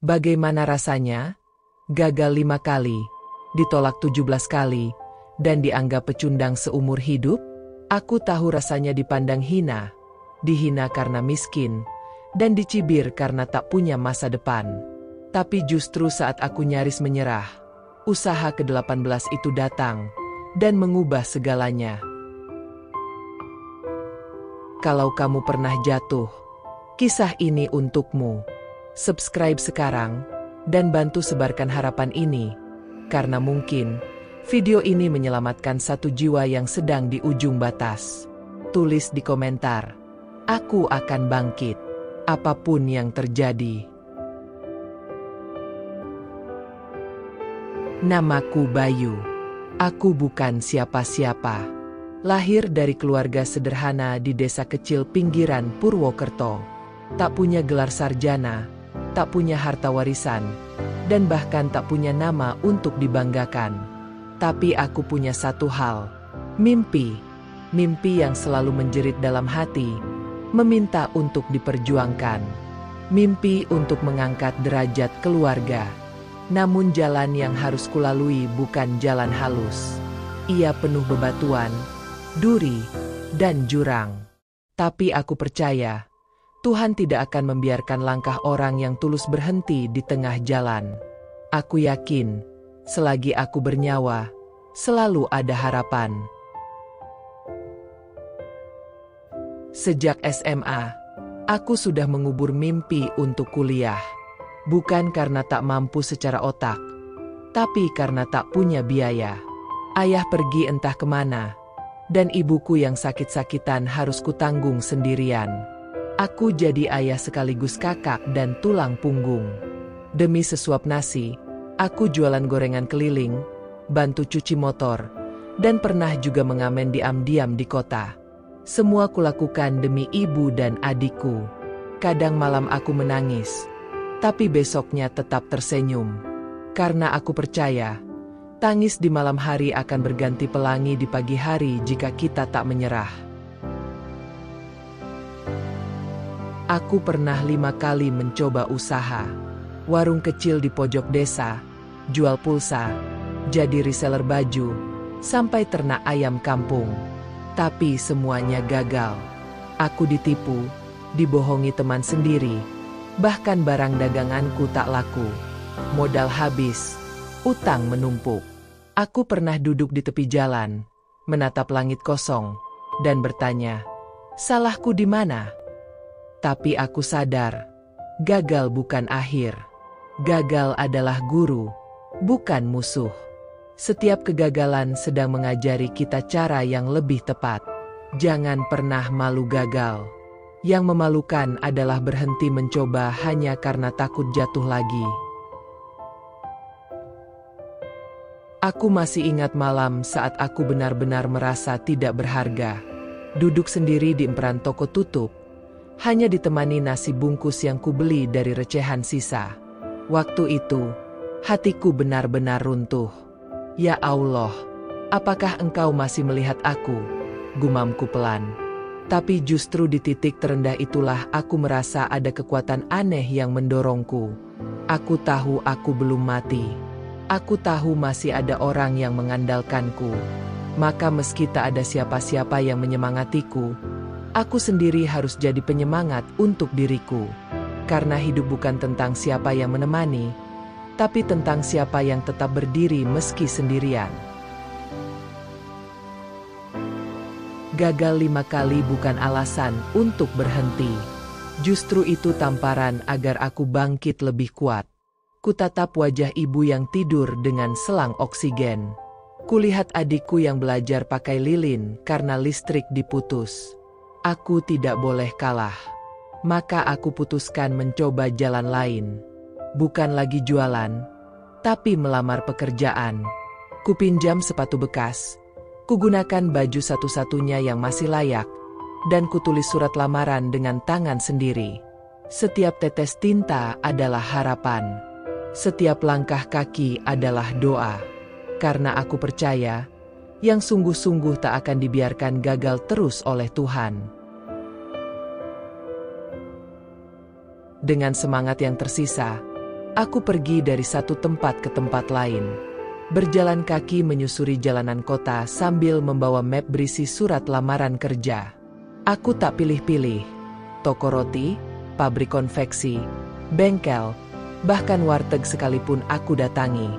Bagaimana rasanya? Gagal 5 kali, ditolak 17 kali, dan dianggap pecundang seumur hidup? Aku tahu rasanya dipandang hina, dihina karena miskin, dan dicibir karena tak punya masa depan. Tapi justru saat aku nyaris menyerah, usaha ke-18 itu datang, dan mengubah segalanya. Kalau kamu pernah jatuh, kisah ini untukmu. Subscribe sekarang, dan bantu sebarkan harapan ini, karena mungkin video ini menyelamatkan satu jiwa yang sedang di ujung batas. Tulis di komentar, aku akan bangkit, apapun yang terjadi. Namaku Bayu. Aku bukan siapa-siapa. Lahir dari keluarga sederhana di desa kecil pinggiran Purwokerto. Tak punya gelar sarjana, tak punya harta warisan, dan bahkan tak punya nama untuk dibanggakan. Tapi aku punya satu hal, mimpi. Mimpi yang selalu menjerit dalam hati, meminta untuk diperjuangkan. Mimpi untuk mengangkat derajat keluarga. Namun jalan yang harus kulalui bukan jalan halus. Ia penuh bebatuan, duri, dan jurang. Tapi aku percaya, Tuhan tidak akan membiarkan langkah orang yang tulus berhenti di tengah jalan. Aku yakin, selagi aku bernyawa, selalu ada harapan. Sejak SMA, aku sudah mengubur mimpi untuk kuliah. Bukan karena tak mampu secara otak, tapi karena tak punya biaya. Ayah pergi entah kemana, dan ibuku yang sakit-sakitan harus kutanggung sendirian. Aku jadi ayah sekaligus kakak dan tulang punggung. Demi sesuap nasi, aku jualan gorengan keliling, bantu cuci motor, dan pernah juga mengamen diam-diam di kota. Semua kulakukan demi ibu dan adikku. Kadang malam aku menangis, tapi besoknya tetap tersenyum. Karena aku percaya, tangis di malam hari akan berganti pelangi di pagi hari jika kita tak menyerah. Aku pernah 5 kali mencoba usaha. Warung kecil di pojok desa, jual pulsa, jadi reseller baju, sampai ternak ayam kampung. Tapi semuanya gagal. Aku ditipu, dibohongi teman sendiri, bahkan barang daganganku tak laku. Modal habis, utang menumpuk. Aku pernah duduk di tepi jalan, menatap langit kosong, dan bertanya, salahku di mana? Tapi aku sadar, gagal bukan akhir. Gagal adalah guru, bukan musuh. Setiap kegagalan sedang mengajari kita cara yang lebih tepat. Jangan pernah malu gagal. Yang memalukan adalah berhenti mencoba hanya karena takut jatuh lagi. Aku masih ingat malam saat aku benar-benar merasa tidak berharga. Duduk sendiri di emperan toko tutup, hanya ditemani nasi bungkus yang kubeli dari recehan sisa. Waktu itu, hatiku benar-benar runtuh. Ya Allah, apakah Engkau masih melihat aku? Gumamku pelan. Tapi justru di titik terendah itulah aku merasa ada kekuatan aneh yang mendorongku. Aku tahu aku belum mati. Aku tahu masih ada orang yang mengandalkanku. Maka meski tak ada siapa-siapa yang menyemangatiku, aku sendiri harus jadi penyemangat untuk diriku. Karena hidup bukan tentang siapa yang menemani, tapi tentang siapa yang tetap berdiri meski sendirian. Gagal 5 kali bukan alasan untuk berhenti. Justru itu tamparan agar aku bangkit lebih kuat. Kutatap wajah ibu yang tidur dengan selang oksigen. Kulihat adikku yang belajar pakai lilin karena listrik diputus. Aku tidak boleh kalah. Maka aku putuskan mencoba jalan lain. Bukan lagi jualan, tapi melamar pekerjaan. Kupinjam sepatu bekas, kugunakan baju satu-satunya yang masih layak, dan kutulis surat lamaran dengan tangan sendiri. Setiap tetes tinta adalah harapan. Setiap langkah kaki adalah doa. Karena aku percaya, yang sungguh-sungguh tak akan dibiarkan gagal terus oleh Tuhan. Dengan semangat yang tersisa, Aku pergi dari satu tempat ke tempat lain. Berjalan kaki menyusuri jalanan kota sambil membawa map berisi surat lamaran kerja. Aku tak pilih-pilih. Toko roti, pabrik konveksi, bengkel, bahkan warteg sekalipun aku datangi.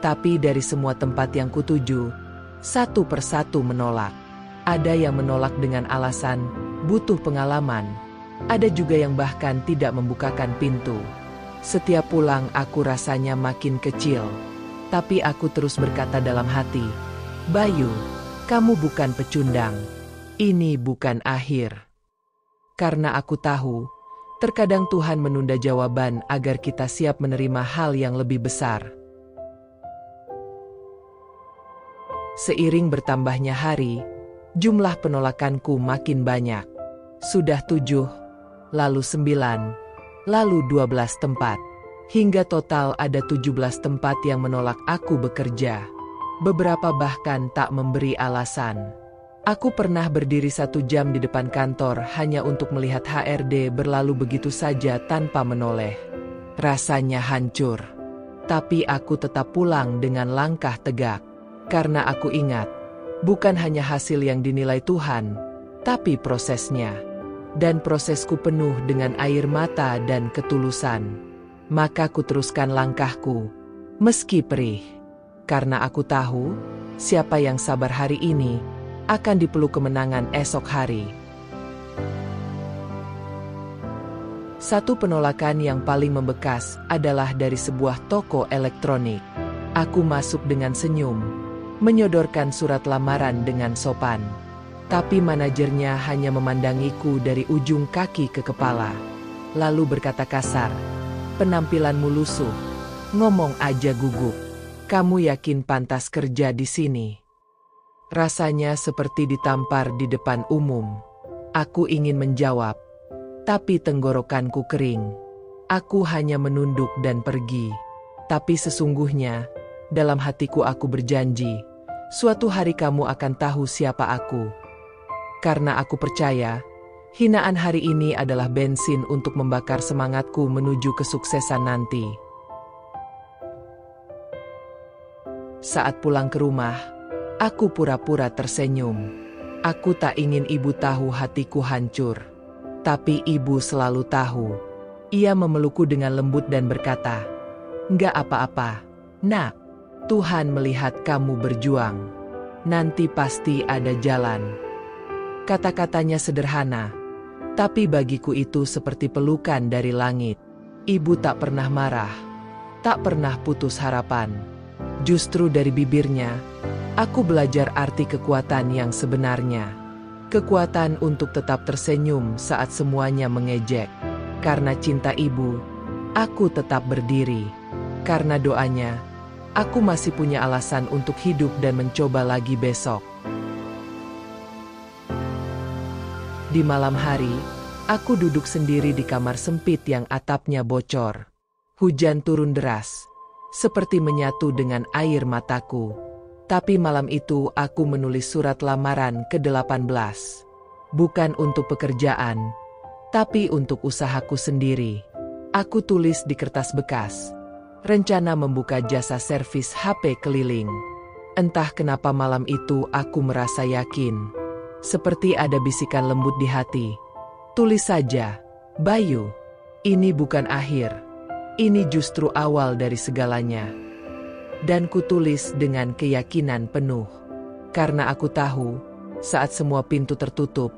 Tapi dari semua tempat yang kutuju, satu persatu menolak. Ada yang menolak dengan alasan butuh pengalaman. Ada juga yang bahkan tidak membukakan pintu. Setiap pulang aku rasanya makin kecil. Tapi aku terus berkata dalam hati, "Bayu, kamu bukan pecundang. Ini bukan akhir." Karena aku tahu, terkadang Tuhan menunda jawaban agar kita siap menerima hal yang lebih besar. Seiring bertambahnya hari, jumlah penolakanku makin banyak. Sudah 7, lalu 9, lalu 12 tempat. Hingga total ada 17 tempat yang menolak aku bekerja. Beberapa bahkan tak memberi alasan. Aku pernah berdiri 1 jam di depan kantor hanya untuk melihat HRD berlalu begitu saja tanpa menoleh. Rasanya hancur. Tapi aku tetap pulang dengan langkah tegak. Karena aku ingat, bukan hanya hasil yang dinilai Tuhan, tapi prosesnya. Dan prosesku penuh dengan air mata dan ketulusan. Maka ku teruskan langkahku, meski perih. Karena aku tahu, siapa yang sabar hari ini, akan dipeluk kemenangan esok hari. Satu penolakan yang paling membekas adalah dari sebuah toko elektronik. Aku masuk dengan senyum, menyodorkan surat lamaran dengan sopan. Tapi manajernya hanya memandangiku dari ujung kaki ke kepala. Lalu berkata kasar, "Penampilanmu lusuh, ngomong aja gugup. Kamu yakin pantas kerja di sini?" Rasanya seperti ditampar di depan umum. Aku ingin menjawab, tapi tenggorokanku kering. Aku hanya menunduk dan pergi. Tapi sesungguhnya, dalam hatiku aku berjanji, suatu hari kamu akan tahu siapa aku. Karena aku percaya, hinaan hari ini adalah bensin untuk membakar semangatku menuju kesuksesan nanti. Saat pulang ke rumah, aku pura-pura tersenyum. Aku tak ingin ibu tahu hatiku hancur. Tapi ibu selalu tahu. Ia memelukku dengan lembut dan berkata, "Nggak apa-apa, nak. Tuhan melihat kamu berjuang. Nanti pasti ada jalan." Kata-katanya sederhana, tapi bagiku itu seperti pelukan dari langit. Ibu tak pernah marah, tak pernah putus harapan. Justru dari bibirnya, aku belajar arti kekuatan yang sebenarnya. Kekuatan untuk tetap tersenyum saat semuanya mengejek. Karena cinta ibu, aku tetap berdiri. Karena doanya, aku masih punya alasan untuk hidup dan mencoba lagi besok. Di malam hari, aku duduk sendiri di kamar sempit yang atapnya bocor. Hujan turun deras, seperti menyatu dengan air mataku. Tapi malam itu aku menulis surat lamaran ke-18. Bukan untuk pekerjaan, tapi untuk usahaku sendiri. Aku tulis di kertas bekas. Rencana membuka jasa servis HP keliling. Entah kenapa malam itu aku merasa yakin. Seperti ada bisikan lembut di hati. "Tulis saja, Bayu. Ini bukan akhir. Ini justru awal dari segalanya." Dan kutulis dengan keyakinan penuh. Karena aku tahu, saat semua pintu tertutup,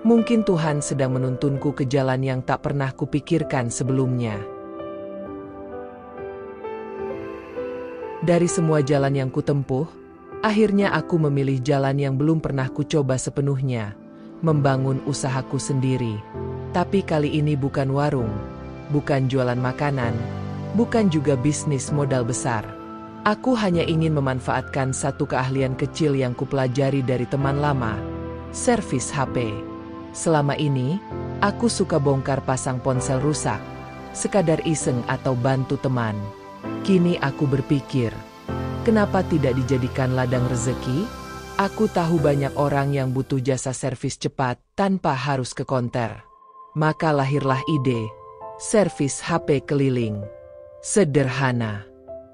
mungkin Tuhan sedang menuntunku ke jalan yang tak pernah kupikirkan sebelumnya. Dari semua jalan yang kutempuh, akhirnya aku memilih jalan yang belum pernah kucoba sepenuhnya, membangun usahaku sendiri. Tapi kali ini bukan warung, bukan jualan makanan, bukan juga bisnis modal besar. Aku hanya ingin memanfaatkan satu keahlian kecil yang kupelajari dari teman lama, servis HP. Selama ini, aku suka bongkar pasang ponsel rusak, sekadar iseng atau bantu teman. Kini aku berpikir, kenapa tidak dijadikan ladang rezeki? Aku tahu banyak orang yang butuh jasa servis cepat tanpa harus ke konter. Maka lahirlah ide, servis HP keliling. Sederhana,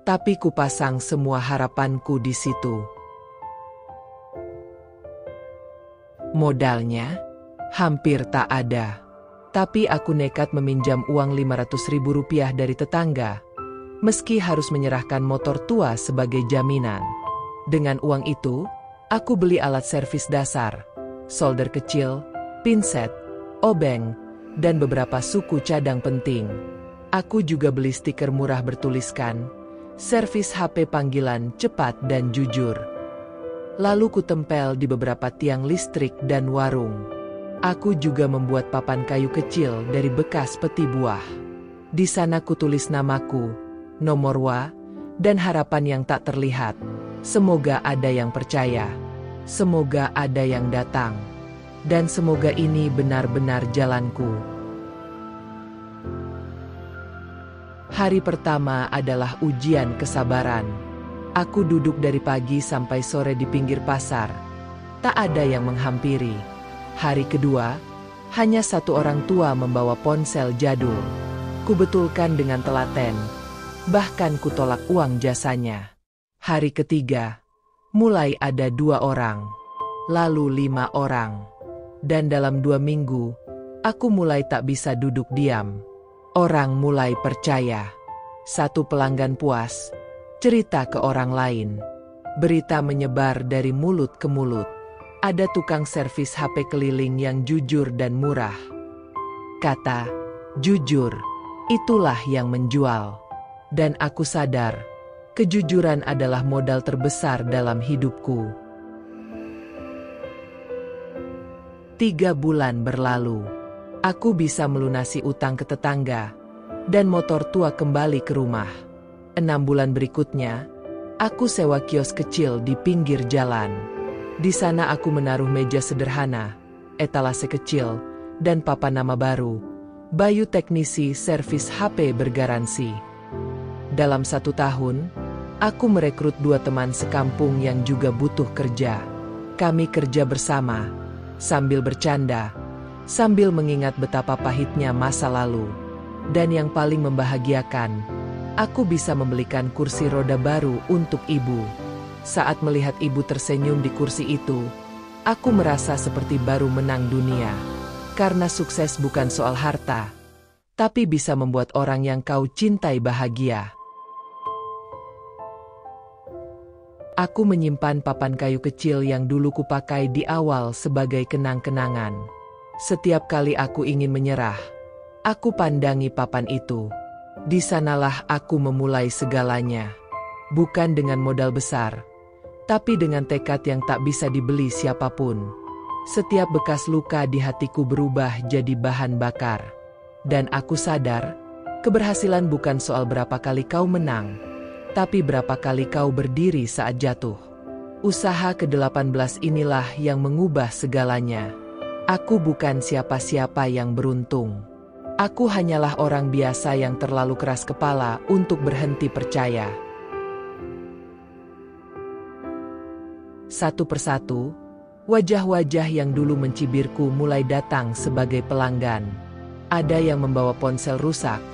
tapi kupasang semua harapanku di situ. Modalnya hampir tak ada. Tapi aku nekat meminjam uang Rp500.000 dari tetangga, meski harus menyerahkan motor tua sebagai jaminan. Dengan uang itu, aku beli alat servis dasar, solder kecil, pinset, obeng, dan beberapa suku cadang penting. Aku juga beli stiker murah bertuliskan, servis HP panggilan cepat dan jujur. Lalu kutempel di beberapa tiang listrik dan warung. Aku juga membuat papan kayu kecil dari bekas peti buah. Di sana kutulis namaku, nomor WA, dan harapan yang tak terlihat. Semoga ada yang percaya. Semoga ada yang datang. Dan semoga ini benar-benar jalanku. Hari pertama adalah ujian kesabaran. Aku duduk dari pagi sampai sore di pinggir pasar. Tak ada yang menghampiri. Hari kedua, hanya satu orang tua membawa ponsel jadul. Kubetulkan dengan telaten. Bahkan kutolak uang jasanya. Hari ketiga, mulai ada 2 orang. Lalu 5 orang. Dan dalam 2 minggu, aku mulai tak bisa duduk diam. Orang mulai percaya. Satu pelanggan puas, cerita ke orang lain. Berita menyebar dari mulut ke mulut. Ada tukang servis HP keliling yang jujur dan murah. Kata, jujur, itulah yang menjual. Dan aku sadar, kejujuran adalah modal terbesar dalam hidupku. 3 bulan berlalu. Aku bisa melunasi utang ke tetangga, dan motor tua kembali ke rumah. 6 bulan berikutnya, aku sewa kios kecil di pinggir jalan. Di sana aku menaruh meja sederhana, etalase kecil, dan papan nama baru, Bayu Teknisi Servis HP Bergaransi. Dalam 1 tahun, aku merekrut 2 teman sekampung yang juga butuh kerja. Kami kerja bersama, sambil bercanda, sambil mengingat betapa pahitnya masa lalu. Dan yang paling membahagiakan, aku bisa membelikan kursi roda baru untuk ibu. Saat melihat ibu tersenyum di kursi itu, aku merasa seperti baru menang dunia. Karena sukses bukan soal harta, tapi bisa membuat orang yang kau cintai bahagia. Aku menyimpan papan kayu kecil yang dulu kupakai di awal sebagai kenang-kenangan. Setiap kali aku ingin menyerah, aku pandangi papan itu. Di sanalah aku memulai segalanya. Bukan dengan modal besar, tapi dengan tekad yang tak bisa dibeli siapapun. Setiap bekas luka di hatiku berubah jadi bahan bakar. Dan aku sadar, keberhasilan bukan soal berapa kali kau menang, tapi berapa kali kau berdiri saat jatuh. Usaha ke-18 inilah yang mengubah segalanya. Aku bukan siapa-siapa yang beruntung. Aku hanyalah orang biasa yang terlalu keras kepala untuk berhenti percaya. Satu persatu, wajah-wajah yang dulu mencibirku mulai datang sebagai pelanggan. Ada yang membawa ponsel rusak,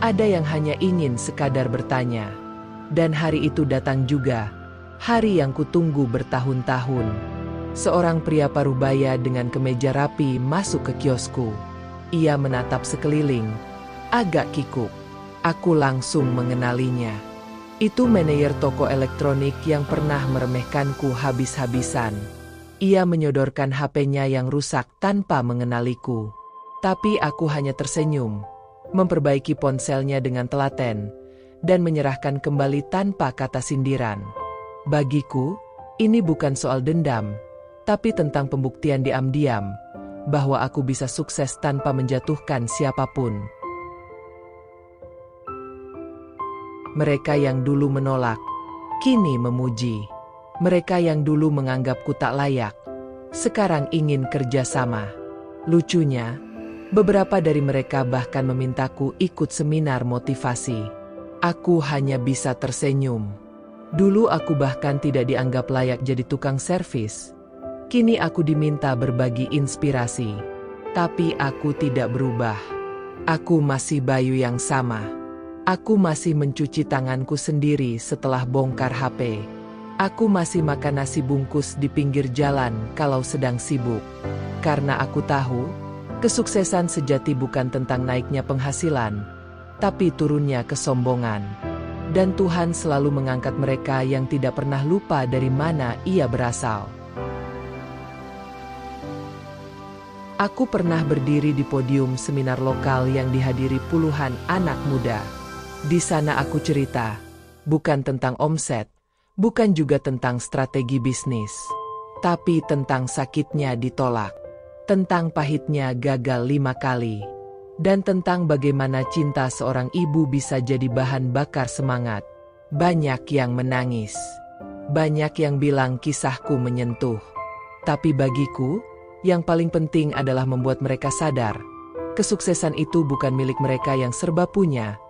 ada yang hanya ingin sekadar bertanya. Dan hari itu datang juga, hari yang kutunggu bertahun-tahun. Seorang pria parubaya dengan kemeja rapi masuk ke kiosku. Ia menatap sekeliling, agak kikuk. Aku langsung mengenalinya. Itu manajer toko elektronik yang pernah meremehkanku habis-habisan. Ia menyodorkan HP-nya yang rusak tanpa mengenaliku. Tapi aku hanya tersenyum, memperbaiki ponselnya dengan telaten, dan menyerahkan kembali tanpa kata sindiran. Bagiku, ini bukan soal dendam, tapi tentang pembuktian diam-diam, bahwa aku bisa sukses tanpa menjatuhkan siapapun. Mereka yang dulu menolak, kini memuji. Mereka yang dulu menganggapku tak layak, sekarang ingin kerjasama. Lucunya, beberapa dari mereka bahkan memintaku ikut seminar motivasi. Aku hanya bisa tersenyum. Dulu aku bahkan tidak dianggap layak jadi tukang servis. Kini aku diminta berbagi inspirasi. Tapi aku tidak berubah. Aku masih Bayu yang sama. Aku masih mencuci tanganku sendiri setelah bongkar HP. Aku masih makan nasi bungkus di pinggir jalan kalau sedang sibuk. Karena aku tahu, kesuksesan sejati bukan tentang naiknya penghasilan, tapi turunnya kesombongan. Dan Tuhan selalu mengangkat mereka yang tidak pernah lupa dari mana ia berasal. Aku pernah berdiri di podium seminar lokal yang dihadiri puluhan anak muda. Di sana aku cerita, bukan tentang omset, bukan juga tentang strategi bisnis, tapi tentang sakitnya ditolak, tentang pahitnya gagal 5 kali, dan tentang bagaimana cinta seorang ibu bisa jadi bahan bakar semangat. Banyak yang menangis, banyak yang bilang kisahku menyentuh, tapi bagiku, yang paling penting adalah membuat mereka sadar, kesuksesan itu bukan milik mereka yang serba punya,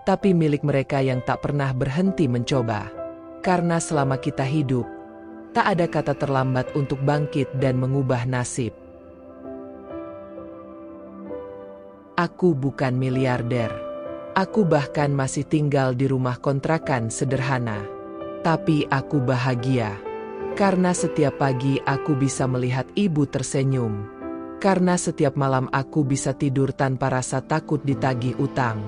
tapi milik mereka yang tak pernah berhenti mencoba. Karena selama kita hidup, tak ada kata terlambat untuk bangkit dan mengubah nasib. Aku bukan miliarder. Aku bahkan masih tinggal di rumah kontrakan sederhana. Tapi aku bahagia. Karena setiap pagi aku bisa melihat ibu tersenyum. Karena setiap malam aku bisa tidur tanpa rasa takut ditagih utang.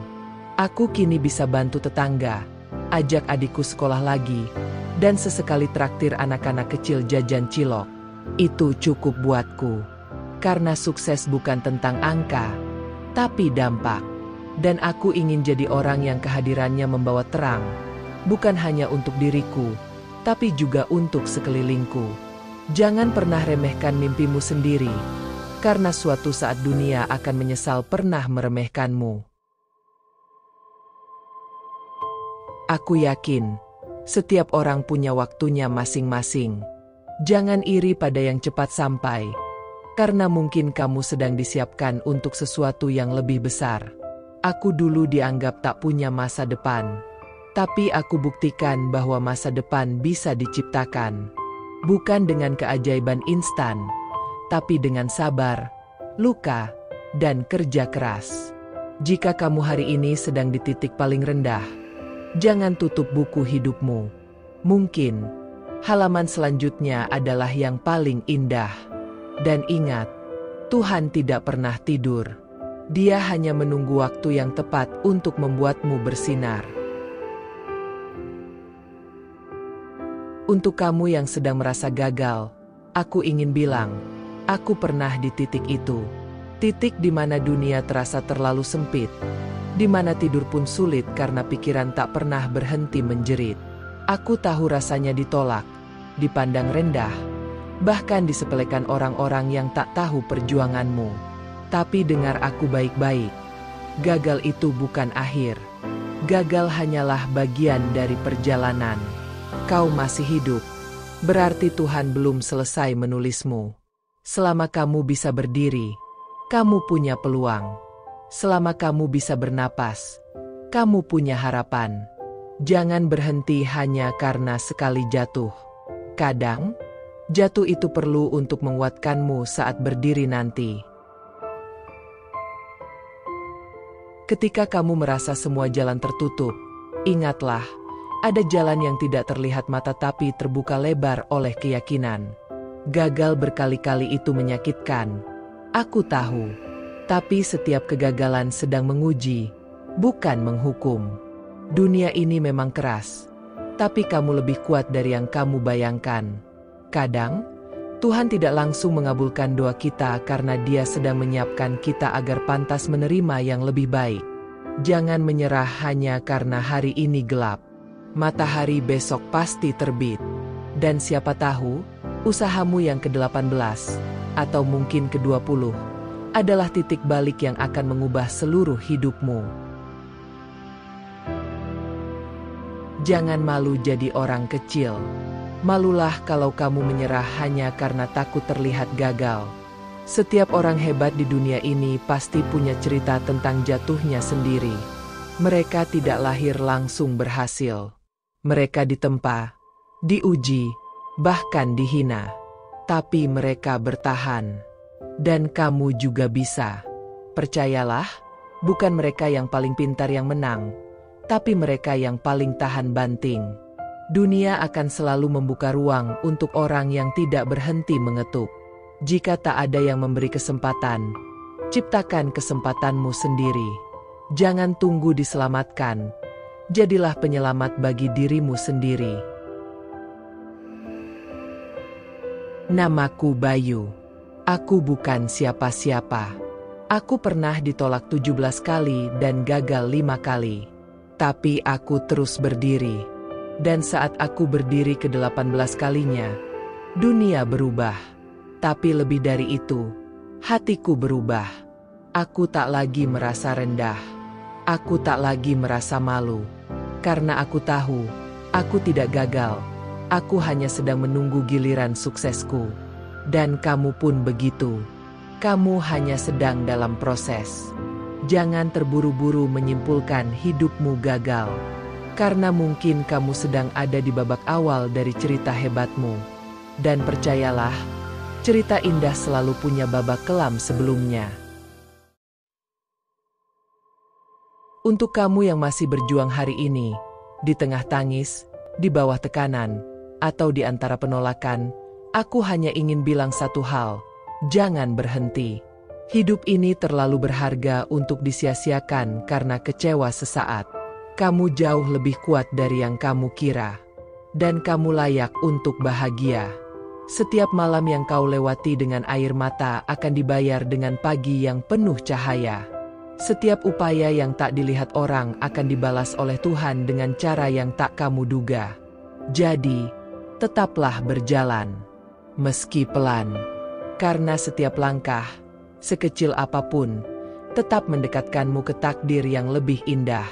Aku kini bisa bantu tetangga, ajak adikku sekolah lagi, dan sesekali traktir anak-anak kecil jajan cilok. Itu cukup buatku. Karena sukses bukan tentang angka, tapi dampak. Dan aku ingin jadi orang yang kehadirannya membawa terang, bukan hanya untuk diriku, tapi juga untuk sekelilingku. Jangan pernah remehkan mimpimu sendiri, karena suatu saat dunia akan menyesal pernah meremehkanmu. Aku yakin, setiap orang punya waktunya masing-masing. Jangan iri pada yang cepat sampai, karena mungkin kamu sedang disiapkan untuk sesuatu yang lebih besar. Aku dulu dianggap tak punya masa depan. Tapi aku buktikan bahwa masa depan bisa diciptakan. Bukan dengan keajaiban instan, tapi dengan sabar, luka, dan kerja keras. Jika kamu hari ini sedang di titik paling rendah, jangan tutup buku hidupmu. Mungkin, halaman selanjutnya adalah yang paling indah. Dan ingat, Tuhan tidak pernah tidur. Dia hanya menunggu waktu yang tepat untuk membuatmu bersinar. Untuk kamu yang sedang merasa gagal, aku ingin bilang, aku pernah di titik itu. Titik di mana dunia terasa terlalu sempit, di mana tidur pun sulit karena pikiran tak pernah berhenti menjerit. Aku tahu rasanya ditolak, dipandang rendah, bahkan disepelekan orang-orang yang tak tahu perjuanganmu. Tapi dengar aku baik-baik, gagal itu bukan akhir. Gagal hanyalah bagian dari perjalanan. Kau masih hidup, berarti Tuhan belum selesai menulismu. Selama kamu bisa berdiri, kamu punya peluang. Selama kamu bisa bernapas, kamu punya harapan. Jangan berhenti hanya karena sekali jatuh. Kadang, jatuh itu perlu untuk menguatkanmu saat berdiri nanti. Ketika kamu merasa semua jalan tertutup, ingatlah, ada jalan yang tidak terlihat mata tapi terbuka lebar oleh keyakinan. Gagal berkali-kali itu menyakitkan. Aku tahu. Tapi setiap kegagalan sedang menguji, bukan menghukum. Dunia ini memang keras, tapi kamu lebih kuat dari yang kamu bayangkan. Kadang, Tuhan tidak langsung mengabulkan doa kita karena Dia sedang menyiapkan kita agar pantas menerima yang lebih baik. Jangan menyerah hanya karena hari ini gelap. Matahari besok pasti terbit. Dan siapa tahu, usahamu yang ke-18, atau mungkin ke-20, adalah titik balik yang akan mengubah seluruh hidupmu. Jangan malu jadi orang kecil. Malulah kalau kamu menyerah hanya karena takut terlihat gagal. Setiap orang hebat di dunia ini pasti punya cerita tentang jatuhnya sendiri. Mereka tidak lahir langsung berhasil. Mereka ditempa, diuji, bahkan dihina. Tapi mereka bertahan. Dan kamu juga bisa. Percayalah, bukan mereka yang paling pintar yang menang, tapi mereka yang paling tahan banting. Dunia akan selalu membuka ruang untuk orang yang tidak berhenti mengetuk. Jika tak ada yang memberi kesempatan, ciptakan kesempatanmu sendiri. Jangan tunggu diselamatkan. Jadilah penyelamat bagi dirimu sendiri. Namaku Bayu. Aku bukan siapa-siapa. Aku pernah ditolak 17 kali dan gagal 5 kali. Tapi aku terus berdiri. Dan saat aku berdiri ke-18 kalinya, dunia berubah. Tapi lebih dari itu, hatiku berubah. Aku tak lagi merasa rendah. Aku tak lagi merasa malu. Karena aku tahu, aku tidak gagal. Aku hanya sedang menunggu giliran suksesku. Dan kamu pun begitu. Kamu hanya sedang dalam proses. Jangan terburu-buru menyimpulkan hidupmu gagal. Karena mungkin kamu sedang ada di babak awal dari cerita hebatmu. Dan percayalah, cerita indah selalu punya babak kelam sebelumnya. Untuk kamu yang masih berjuang hari ini, di tengah tangis, di bawah tekanan, atau di antara penolakan, aku hanya ingin bilang satu hal, jangan berhenti. Hidup ini terlalu berharga untuk disia-siakan karena kecewa sesaat. Kamu jauh lebih kuat dari yang kamu kira. Dan kamu layak untuk bahagia. Setiap malam yang kau lewati dengan air mata akan dibayar dengan pagi yang penuh cahaya. Setiap upaya yang tak dilihat orang akan dibalas oleh Tuhan dengan cara yang tak kamu duga. Jadi, tetaplah berjalan. Meski pelan. Karena setiap langkah, sekecil apapun, tetap mendekatkanmu ke takdir yang lebih indah.